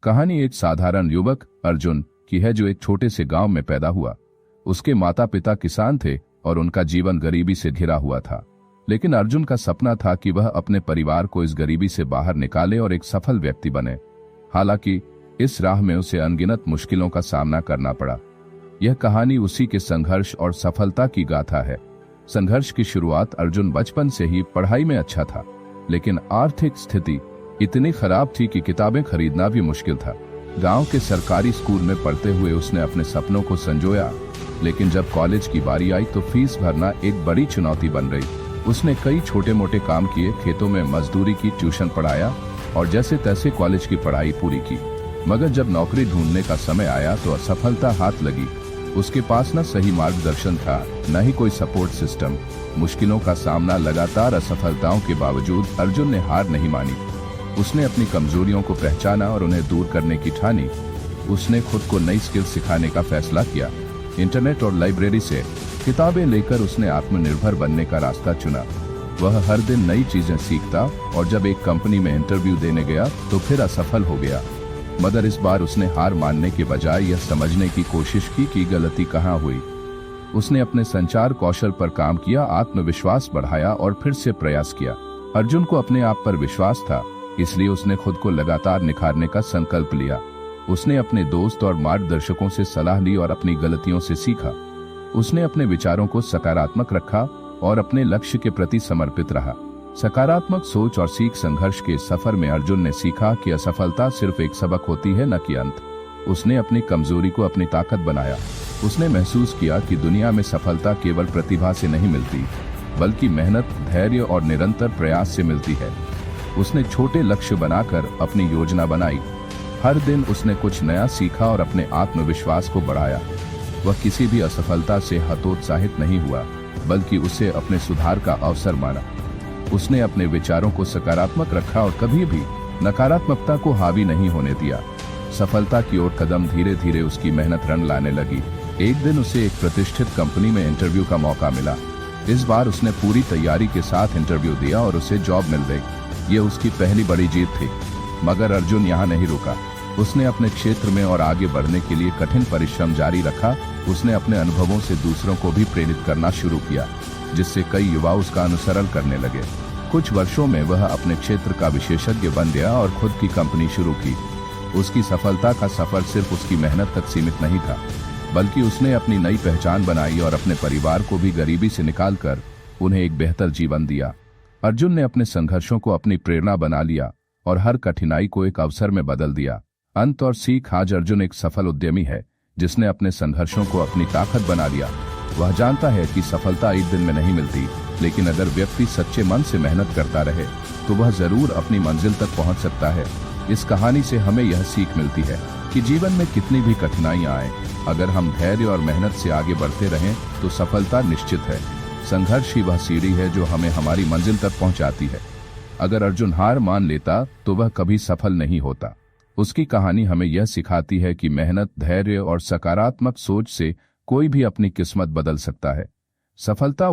कहानी एक साधारण युवक अर्जुन की है जो एक छोटे से गांव में पैदा हुआ। उसके माता पिता किसान थे और उनका जीवन गरीबी से घिरा हुआ था। लेकिन अर्जुन का सपना था कि वह अपने परिवार को इस गरीबी से बाहर निकाले और एक सफल व्यक्ति बने। हालांकि इस राह में उसे अनगिनत मुश्किलों का सामना करना पड़ा। यह कहानी उसी के संघर्ष और सफलता की गाथा है। संघर्ष की शुरुआत अर्जुन बचपन से ही पढ़ाई में अच्छा था, लेकिन आर्थिक स्थिति इतनी खराब थी कि किताबें खरीदना भी मुश्किल था। गांव के सरकारी स्कूल में पढ़ते हुए उसने अपने सपनों को संजोया, लेकिन जब कॉलेज की बारी आई तो फीस भरना एक बड़ी चुनौती बन रही। उसने कई छोटे मोटे काम किए, खेतों में मजदूरी की, ट्यूशन पढ़ाया और जैसे तैसे कॉलेज की पढ़ाई पूरी की। मगर जब नौकरी ढूंढने का समय आया तो असफलता हाथ लगी। उसके पास न सही मार्गदर्शन था, न ही कोई सपोर्ट सिस्टम। मुश्किलों का सामना, लगातार असफलताओं के बावजूद अर्जुन ने हार नहीं मानी। उसने अपनी कमजोरियों को पहचाना और उन्हें दूर करने की ठानी। उसने खुद को नई स्किल सिखाने का फैसला किया। इंटरनेट और लाइब्रेरी से किताबें लेकर उसने आत्मनिर्भर बनने का रास्ता चुना। वह हर दिन नई चीजें सीखता और जब एक कंपनी में इंटरव्यू देने गया तो फिर असफल हो गया। मगर इस बार उसने हार मानने के बजाय यह समझने की कोशिश की कि गलती कहाँ हुई। उसने अपने संचार कौशल पर काम किया, आत्मविश्वास बढ़ाया और फिर से प्रयास किया। अर्जुन को अपने आप पर विश्वास था, इसलिए उसने खुद को लगातार निखारने का संकल्प लिया। उसने अपने दोस्त और मार्गदर्शकों से सलाह ली और अपनी गलतियों से सीखा। उसने अपने विचारों को सकारात्मक रखा और अपने लक्ष्य के प्रति समर्पित रहा। सकारात्मक सोच और सीख संघर्ष के सफर में अर्जुन ने सीखा कि असफलता सिर्फ एक सबक होती है, न कि अंत। उसने अपनी कमजोरी को अपनी ताकत बनाया। उसने महसूस किया कि दुनिया में सफलता केवल प्रतिभा से नहीं मिलती, बल्कि मेहनत, धैर्य और निरंतर प्रयास से मिलती है। उसने छोटे लक्ष्य बनाकर अपनी योजना बनाई। हर दिन उसने कुछ नया सीखा और अपने आत्मविश्वास को बढ़ाया। वह किसी भी असफलता से हतोत्साहित नहीं हुआ, बल्कि उसे अपने सुधार का अवसर माना। उसने अपने विचारों को सकारात्मक रखा और कभी भी नकारात्मकता को हावी नहीं होने दिया। सफलता की ओर कदम धीरे धीरे उसकी मेहनत रंग लाने लगी। एक दिन उसे एक प्रतिष्ठित कंपनी में इंटरव्यू का मौका मिला। इस बार उसने पूरी तैयारी के साथ इंटरव्यू दिया और उसे जॉब मिल गई। ये उसकी पहली बड़ी जीत थी। मगर अर्जुन यहाँ नहीं रुका। उसने अपने क्षेत्र में और आगे बढ़ने के लिए कठिन परिश्रम जारी रखा। उसने अपने अनुभवों से दूसरों को भी प्रेरित करना शुरू किया, जिससे कई युवा उसका अनुसरण करने लगे। कुछ वर्षों में वह अपने क्षेत्र का विशेषज्ञ बन गया और खुद की कंपनी शुरू की। उसकी सफलता का सफर सिर्फ उसकी मेहनत तक सीमित नहीं था, बल्कि उसने अपनी नई पहचान बनाई और अपने परिवार को भी गरीबी से निकालकर उन्हें एक बेहतर जीवन दिया। अर्जुन ने अपने संघर्षों को अपनी प्रेरणा बना लिया और हर कठिनाई को एक अवसर में बदल दिया। अंत और सीख, आज अर्जुन एक सफल उद्यमी है, जिसने अपने संघर्षों को अपनी ताकत बना लिया। वह जानता है कि सफलता एक दिन में नहीं मिलती, लेकिन अगर व्यक्ति सच्चे मन से मेहनत करता रहे तो वह जरूर अपनी मंजिल तक पहुंच सकता है। इस कहानी से हमें यह सीख मिलती है कि जीवन में कितनी भी कठिनाइयां आए, अगर हम धैर्य और मेहनत से आगे बढ़ते रहें तो सफलता निश्चित है। संघर्ष ही वह सीढ़ी है जो हमें हमारी मंजिल तक पहुंचाती है। अगर अर्जुन हार मान लेता तो वह कभी सफल नहीं होता। उसकी कहानी हमें यह सिखाती है कि मेहनत, धैर्य और सकारात्मक सोच से कोई भी अपनी किस्मत बदल सकता है। सफलता